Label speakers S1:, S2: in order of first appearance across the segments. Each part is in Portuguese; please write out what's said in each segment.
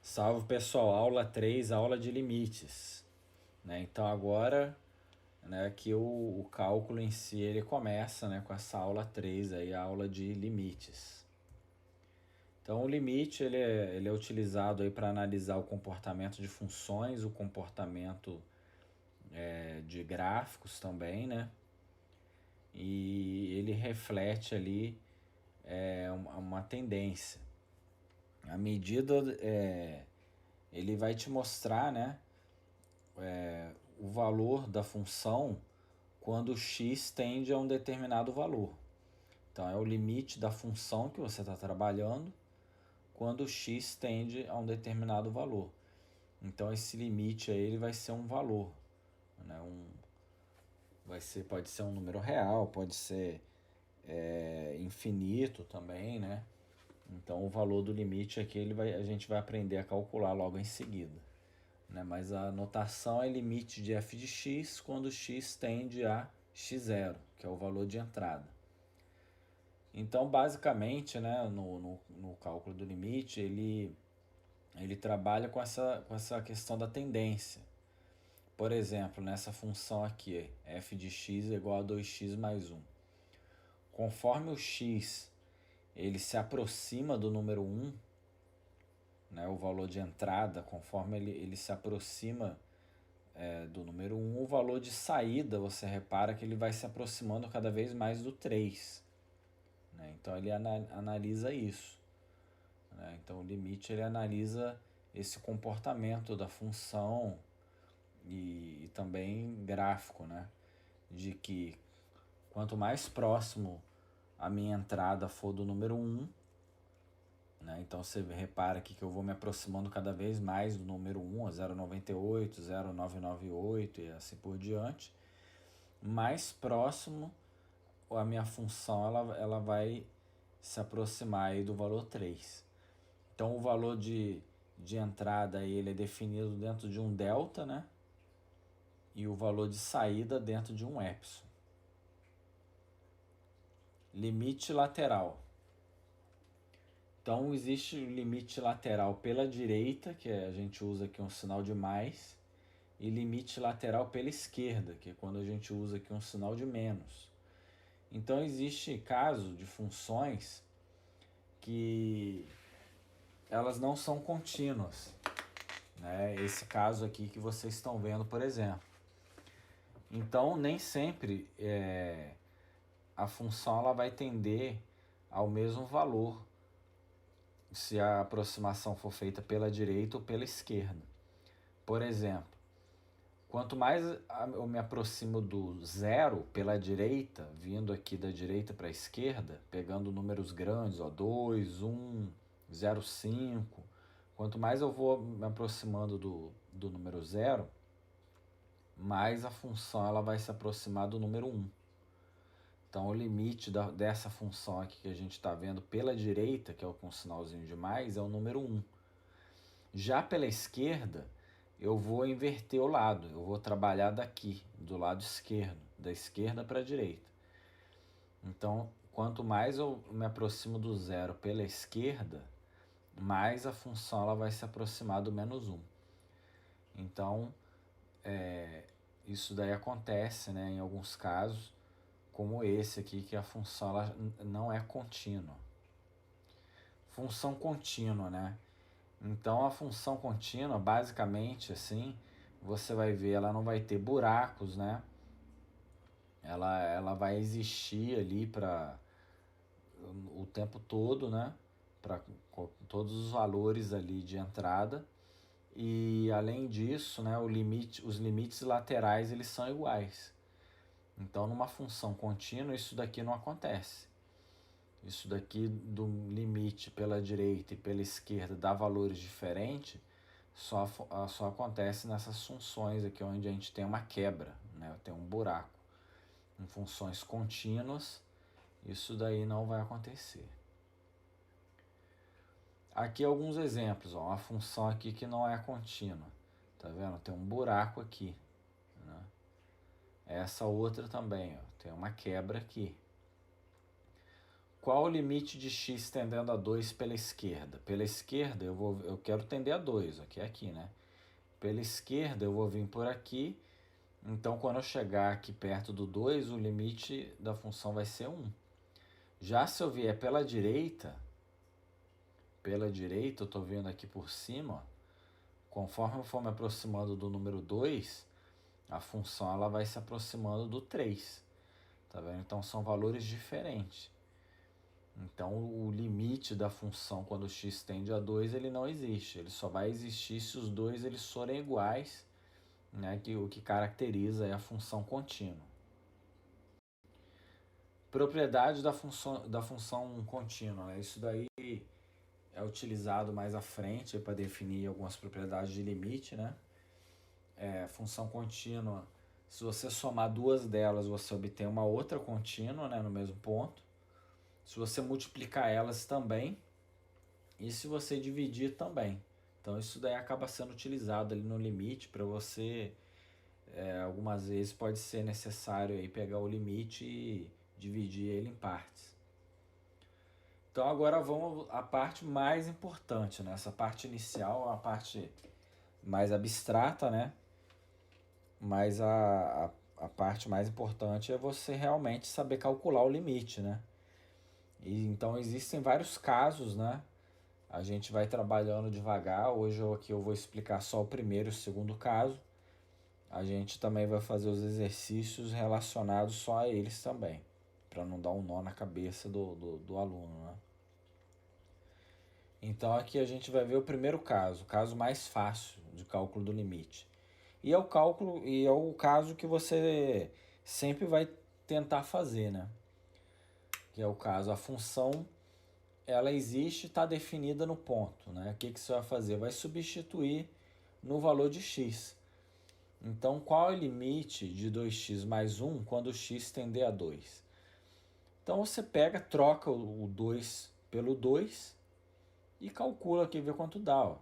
S1: Salve pessoal, aula 3, aula de limites. Então agora, que o cálculo em si ele começa, com essa aula 3 aí, a aula de limites. Então o limite ele é utilizado aí para analisar o comportamento de funções, o comportamento de gráficos também, né? E ele reflete ali uma tendência. A medida ele vai te mostrar, o valor da função quando x tende a um determinado valor. Então é o limite da função que você está trabalhando quando x tende a um determinado valor. Então esse limite aí ele vai ser um valor, pode ser um número real, pode ser infinito também, né? Então o valor do limite aqui a gente vai aprender a calcular logo em seguida. Mas a notação é limite de f de x quando x tende a x0, que é o valor de entrada. Então, basicamente, no cálculo do limite, ele trabalha com essa questão da tendência. Por exemplo, nessa função aqui, f de x é igual a 2x mais 1. Conforme o x ele se aproxima do número 1, o valor de entrada, conforme ele se aproxima do número 1, o valor de saída, você repara que ele vai se aproximando cada vez mais do 3. Então ele analisa isso. Então o limite ele analisa esse comportamento da função e também gráfico, de que quanto mais próximo a minha entrada for do número 1, então você repara aqui que eu vou me aproximando cada vez mais do número 1, a 0,98, 0,998 e assim por diante. Mais próximo a minha função ela vai se aproximar aí do valor 3. Então o valor de entrada ele é definido dentro de um delta, e o valor de saída dentro de um epsilon. Limite lateral. Então existe o limite lateral pela direita, que a gente usa aqui um sinal de mais, e limite lateral pela esquerda, que é quando a gente usa aqui um sinal de menos. Então existe caso de funções que elas não são contínuas. Esse caso aqui que vocês estão vendo, por exemplo. Então nem sempre a função ela vai tender ao mesmo valor se a aproximação for feita pela direita ou pela esquerda. Por exemplo, quanto mais eu me aproximo do zero pela direita, vindo aqui da direita para a esquerda, pegando números grandes, 2, 1, 0, 5, quanto mais eu vou me aproximando do número zero, mais a função ela vai se aproximar do número 1. Então o limite dessa função aqui que a gente está vendo pela direita, que é o com sinalzinho de mais, é o número 1. Já pela esquerda, eu vou inverter o lado, eu vou trabalhar daqui, do lado esquerdo, da esquerda para a direita. Então, quanto mais eu me aproximo do zero pela esquerda, mais a função ela vai se aproximar do menos 1. Então, isso daí acontece em alguns casos, como esse aqui, que a função ela não é contínua. Função contínua, Então a função contínua, basicamente assim, você vai ver, ela não vai ter buracos, Ela vai existir ali para o tempo todo, Para todos os valores ali de entrada. E além disso, os limites laterais eles são iguais. Então numa função contínua isso daqui não acontece. Isso daqui do limite pela direita e pela esquerda dá valores diferentes, só acontece nessas funções aqui onde a gente tem uma quebra, tem um buraco. Em funções contínuas, isso daí não vai acontecer. Aqui alguns exemplos, uma função aqui que não é contínua. Tá vendo? Tem um buraco aqui. Essa outra também, tem uma quebra aqui. qual o limite de x tendendo a 2 pela esquerda? Pela esquerda eu quero tender a 2, aqui, né? Pela esquerda eu vou vir por aqui, então quando eu chegar aqui perto do 2, o limite da função vai ser 1. Já se eu vier pela direita eu estou vendo aqui por cima, ó, conforme eu for me aproximando do número 2, a função ela vai se aproximando do 3. Tá vendo? Então são valores diferentes. Então o limite da função quando x tende a 2 ele não existe. Ele só vai existir se os dois eles forem iguais, né? O que caracteriza é a função contínua. Propriedade da função contínua, né? Isso daí é utilizado mais à frente para definir algumas propriedades de limite, né? Função contínua, se você somar duas delas, você obtém uma outra contínua, né, no mesmo ponto. Se você multiplicar elas também, e se você dividir também. Então isso daí acaba sendo utilizado ali no limite para você, algumas vezes pode ser necessário aí pegar o limite e dividir ele em partes. Então agora vamos à parte mais importante, né? Essa parte inicial é a parte mais abstrata, né? Mas a parte mais importante é você realmente saber calcular o limite, né? E então existem vários casos, né? A gente vai trabalhando devagar. Hoje aqui eu vou explicar só o primeiro e o segundo caso. A gente também vai fazer os exercícios relacionados só a eles também, para não dar um nó na cabeça do aluno, né? Então aqui a gente vai ver o primeiro caso, o caso mais fácil de cálculo do limite. E é o caso que você sempre vai tentar fazer, né? Que é o caso, a função ela existe, está definida no ponto, né? O que você vai fazer? Vai substituir no valor de x. Então, qual é o limite de 2x mais 1 quando x tender a 2? Então, você troca o 2 pelo 2 e calcula aqui, vê quanto dá. Ó.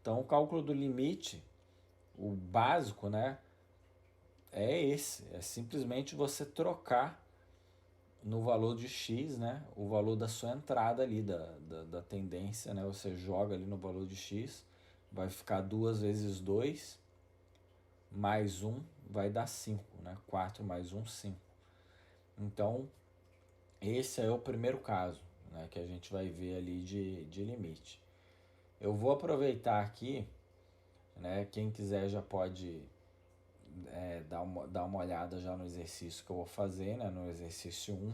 S1: Então, o cálculo do limite, o básico, né, é esse. É simplesmente você trocar no valor de x, né, o valor da sua entrada ali, da tendência, né, você joga ali no valor de x, vai ficar 2 vezes 2, mais 1, vai dar 5, né, 4 mais 1, 5. Então, esse é o primeiro caso, né, que a gente vai ver ali de limite. Eu vou aproveitar aqui, né, quem quiser já pode dar uma olhada já no exercício que eu vou fazer, né, no exercício 1.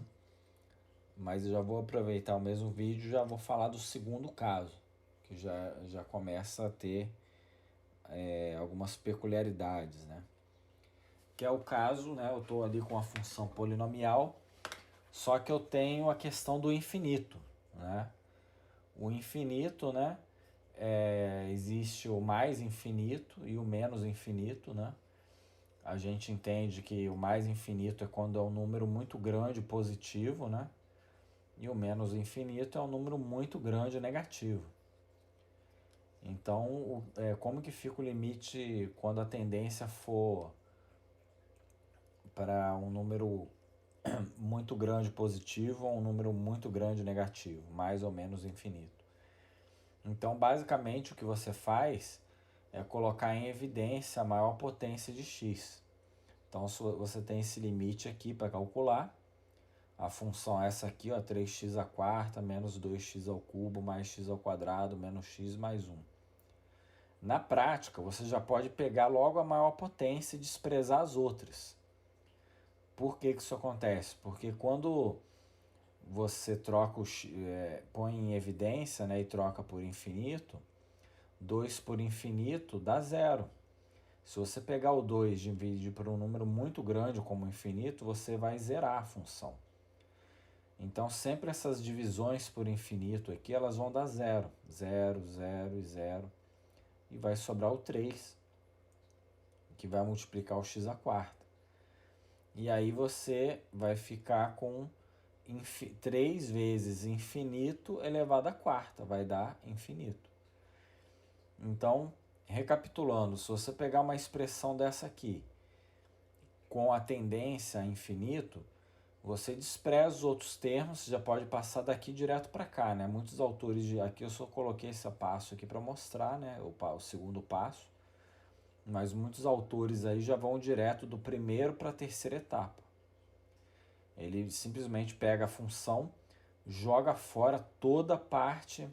S1: Mas eu já vou aproveitar o mesmo vídeo e já vou falar do segundo caso, que já começa a ter algumas peculiaridades, né? Que é o caso, né, eu estou ali com a função polinomial, só que eu tenho a questão do infinito, né? O infinito, né, existe o mais infinito e o menos infinito, né? A gente entende que o mais infinito é quando é um número muito grande positivo, né? E o menos infinito é um número muito grande negativo. Então, como que fica o limite quando a tendência for para um número muito grande positivo ou um número muito grande negativo, mais ou menos infinito? Então, basicamente, o que você faz é colocar em evidência a maior potência de x. Então, você tem esse limite aqui para calcular. A função é essa aqui, ó, 3x à quarta menos 2x ao cubo mais x ao quadrado menos x mais 1. Na prática, você já pode pegar logo a maior potência e desprezar as outras. Por que isso acontece? Porque quando você põe em evidência, né, e troca por infinito, 2 por infinito dá 0. Se você pegar o 2 e dividir por um número muito grande como infinito, você vai zerar a função. Então, sempre essas divisões por infinito aqui, elas vão dar 0. 0, 0 e 0. E vai sobrar o 3, que vai multiplicar o x à quarta. E aí você vai ficar com 3 vezes infinito elevado à quarta, vai dar infinito. Então, recapitulando, se você pegar uma expressão dessa aqui, com a tendência a infinito, você despreza os outros termos, você já pode passar daqui direto para cá, né? Muitos autores, aqui eu só coloquei esse passo aqui para mostrar, né? O segundo passo, mas muitos autores aí já vão direto do primeiro para a terceira etapa. Ele simplesmente pega a função, joga fora toda a parte,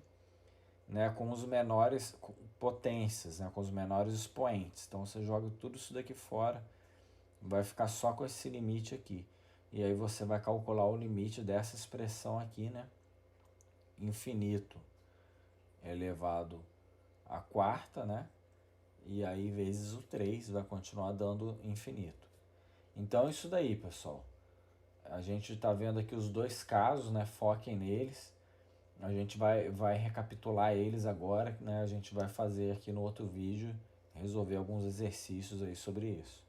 S1: né, com os menores potências, né, com os menores expoentes. Então você joga tudo isso daqui fora, vai ficar só com esse limite aqui. E aí você vai calcular o limite dessa expressão aqui, né? Infinito elevado à quarta, né? E aí vezes o 3 vai continuar dando infinito. Então isso daí, pessoal. A gente está vendo aqui os dois casos, né? Foquem neles. A gente vai recapitular eles agora, né? A gente vai fazer aqui no outro vídeo, resolver alguns exercícios aí sobre isso.